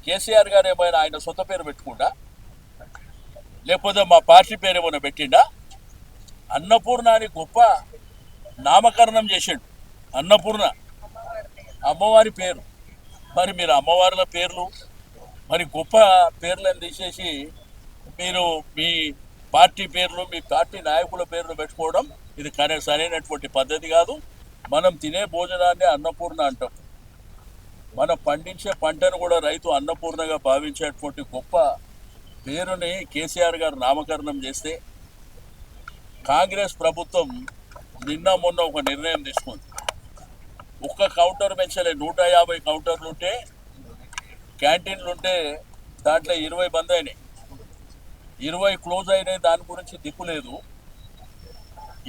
కేసీఆర్ గారు ఏమైనా ఆయన సొంత పేరు పెట్టుకుండా, లేకపోతే మా పార్టీ పేరు ఏమైనా పెట్టిండా? అన్నపూర్ణ అని గొప్ప నామకరణం చేసిండు. అన్నపూర్ణ అమ్మవారి పేరు. మరి మీరు అమ్మవార్ల పేర్లు, మరి గొప్ప పేర్లను తీసేసి మీరు మీ పార్టీ పేర్లు, మీ పార్టీ నాయకుల పేర్లు పెట్టుకోవడం ఇది సరైనటువంటి పద్ధతి కాదు. మనం తినే భోజనాన్ని అన్నపూర్ణ అంటాం. మనం పండించే పంటను కూడా రైతు అన్నపూర్ణగా భావించేటువంటి గొప్ప పేరుని కేసీఆర్ గారు నామకరణం చేస్తే, కాంగ్రెస్ ప్రభుత్వం నిన్న మొన్న ఒక నిర్ణయం తీసుకుంది. ఒక్క కౌంటర్ పెంచలే, 150 కౌంటర్లు ఉంటే, క్యాంటీన్లు ఉంటే దాంట్లో 20 బంద్ అయినాయి, 20 క్లోజ్ అయినాయి. దాని గురించి దిక్కు లేదు.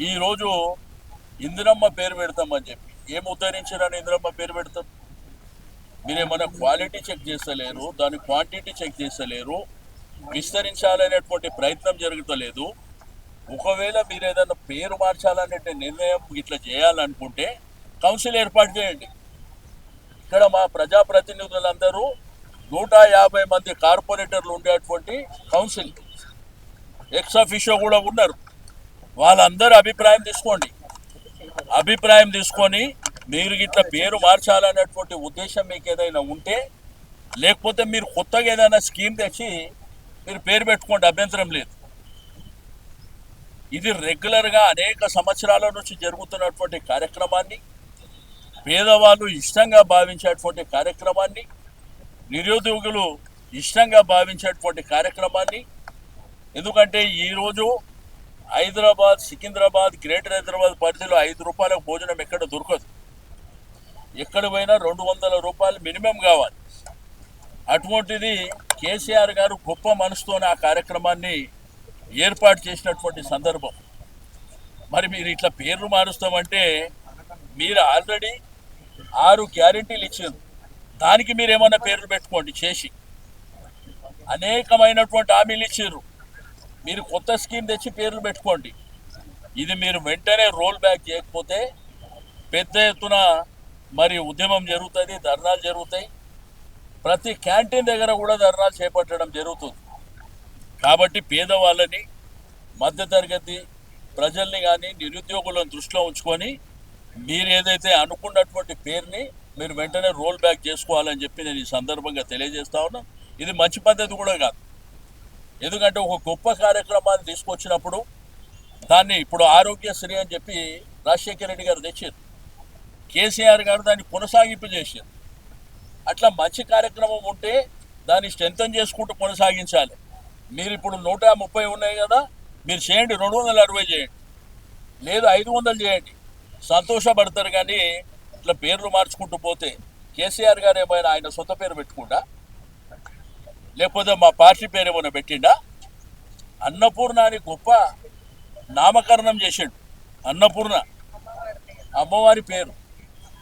ఈరోజు ఇందిరమ్మ పేరు పెడతామని చెప్పి ఏం ఉద్ధరించారని ఇందిరమ్మ పేరు పెడతాం? మీరేమన్నా క్వాలిటీ చెక్ చేస్తలేరు, దాని క్వాంటిటీ చెక్ చేస్తలేరు, విస్తరించాలనేటువంటి ప్రయత్నం జరుగుతలేదు. ఒకవేళ మీరు ఏదైనా పేరు మార్చాలనే నిర్ణయం ఇట్లా చేయాలనుకుంటే కౌన్సిల్ ఏర్పాటు చేయండి. ఇక్కడ మా ప్రజాప్రతినిధులందరూ 150 మంది కార్పొరేటర్లు ఉండేటువంటి కౌన్సిల్, ఎక్స్ అఫిషియో కూడా ఉన్నారు. వాళ్ళందరూ అభిప్రాయం తీసుకోండి. అభిప్రాయం తీసుకొని మీరు ఇట్లా పేరు మార్చాలనేటువంటి ఉద్దేశం మీకు ఏదైనా ఉంటే, లేకపోతే మీరు కొత్తగా ఏదైనా స్కీమ్ తెచ్చి మీరు పేరు పెట్టుకోండి, అభ్యంతరం లేదు. ఇది రెగ్యులర్గా అనేక సంవత్సరాల నుంచి జరుగుతున్నటువంటి కార్యక్రమాన్ని, పేదవాళ్ళు ఇష్టంగా భావించేటువంటి కార్యక్రమాన్ని, నిరుద్యోగులు ఇష్టంగా భావించేటువంటి కార్యక్రమాన్ని. ఎందుకంటే ఈరోజు హైదరాబాద్, సికింద్రాబాద్, గ్రేటర్ హైదరాబాద్ పరిధిలో 5 రూపాయలకు భోజనం ఎక్కడ దొరకదు. ఎక్కడ పోయినా 200 రూపాయలు మినిమం కావాలి. అటువంటిది కేసీఆర్ గారు గొప్ప మనసుతోనే ఆ కార్యక్రమాన్ని ఏర్పాటు చేసినటువంటి సందర్భం. మరి మీరు ఇట్లా పేర్లు మారుస్తామంటే, మీరు ఆల్రెడీ 6 గ్యారెంటీలు ఇచ్చారు, దానికి మీరు ఏమన్నా పేర్లు పెట్టుకోండి చేసి. అనేకమైనటువంటి హామీలు ఇచ్చారు, మీరు కొత్త స్కీమ్ తెచ్చి పేర్లు పెట్టుకోండి. ఇది మీరు వెంటనే రోల్ బ్యాక్ చేయకపోతే పెద్ద ఎత్తున మరి ఉద్యమం జరుగుతుంది, ధర్నాలు జరుగుతాయి. ప్రతి క్యాంటీన్ దగ్గర కూడా ధర్నాలు చేపట్టడం జరుగుతుంది. కాబట్టి పేదవాళ్ళని, మధ్యతరగతి ప్రజల్ని కానీ నిరుద్యోగులను దృష్టిలో ఉంచుకొని మీరు ఏదైతే అనుకున్నటువంటి పేరుని మీరు వెంటనే రోల్ బ్యాక్ చేసుకోవాలని చెప్పి నేను ఈ సందర్భంగా తెలియజేస్తా ఉన్నా. ఇది మంచి పద్ధతి కూడా కాదు. ఎందుకంటే ఒక గొప్ప కార్యక్రమాన్ని తీసుకొచ్చినప్పుడు దాన్ని, ఇప్పుడు ఆరోగ్యశ్రీ అని చెప్పి రాజశేఖర రెడ్డి గారు తెచ్చారు, కేసీఆర్ గారు దాన్ని కొనసాగింపు చేశారు. అట్లా మంచి కార్యక్రమం ఉంటే దాన్ని స్ట్రెంథన్ చేసుకుంటూ కొనసాగించాలి. మీరు ఇప్పుడు 130 ఉన్నాయి కదా, మీరు చేయండి, 260 చేయండి, లేదు 500 చేయండి, సంతోషపడతారు. కానీ ఇట్లా పేర్లు మార్చుకుంటూ పోతే, కేసీఆర్ గారు ఏమైనా ఆయన సొంత పేరు పెట్టుకుండా, లేకపోతే మా పార్టీ పేరు ఏమైనా పెట్టిండా? అన్నపూర్ణ అని గొప్ప నామకరణం చేసిండు. అన్నపూర్ణ అమ్మవారి పేరు.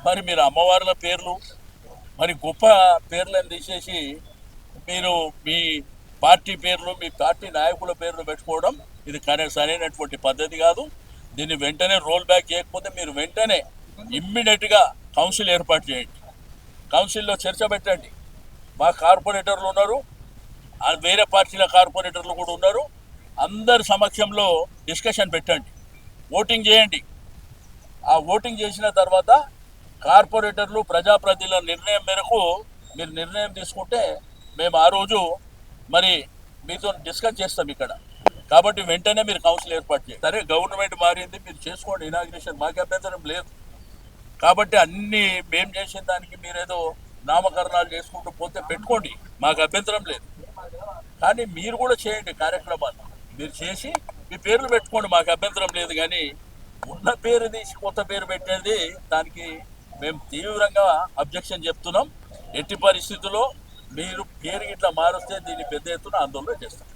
మరి మీరు అమ్మవార్ల పేర్లు, మరి గొప్ప పేర్లను తీసేసి మీరు మీ పార్టీ పేర్లు, మీ పార్టీ నాయకుల పేర్లు పెట్టుకోవడం ఇది సరైనటువంటి పద్ధతి కాదు. దీన్ని వెంటనే రోల్ బ్యాక్ చేయకపోతే మీరు వెంటనే ఇమ్మీడియట్గా కౌన్సిల్ ఏర్పాటు చేయండి. కౌన్సిల్లో చర్చ పెట్టండి. మా కార్పొరేటర్లు ఉన్నారు, వేరే పార్టీల కార్పొరేటర్లు కూడా ఉన్నారు, అందరి సమక్షంలో డిస్కషన్ పెట్టండి, ఓటింగ్ చేయండి. ఆ ఓటింగ్ చేసిన తర్వాత కార్పొరేటర్లు, ప్రజాప్రతినిధుల నిర్ణయం మేరకు మీరు నిర్ణయం తీసుకుంటే మేము ఆ రోజు మరి మీతో డిస్కస్ చేస్తాం ఇక్కడ. కాబట్టి వెంటనే మీరు కౌన్సిల్ ఏర్పాటు చేయండి. సరే, గవర్నమెంట్ మారింది, మీరు చేసుకోండి ఇనాగ్రేషన్, మాకు అభ్యంతరం లేదు. కాబట్టి అన్నీ మేము చేసిన దానికి మీరేదో నామకరణాలు చేసుకుంటూ పోతే పెట్టుకోండి, మాకు అభ్యంతరం లేదు. కానీ మీరు కూడా చేయండి కార్యక్రమాలు, మీరు చేసి మీ పేర్లు పెట్టుకోండి, మాకు అభ్యంతరం లేదు. కానీ ఉన్న పేరు తీసి కొత్త పేరు పెట్టేది దానికి మేము తీవ్రంగా అబ్జెక్షన్ చెప్తున్నాం. ఎట్టి పరిస్థితుల్లో మీరు పేరు ఇట్లా మారుస్తే దీన్ని పెద్ద ఎత్తున ఆందోళన చేస్తాం.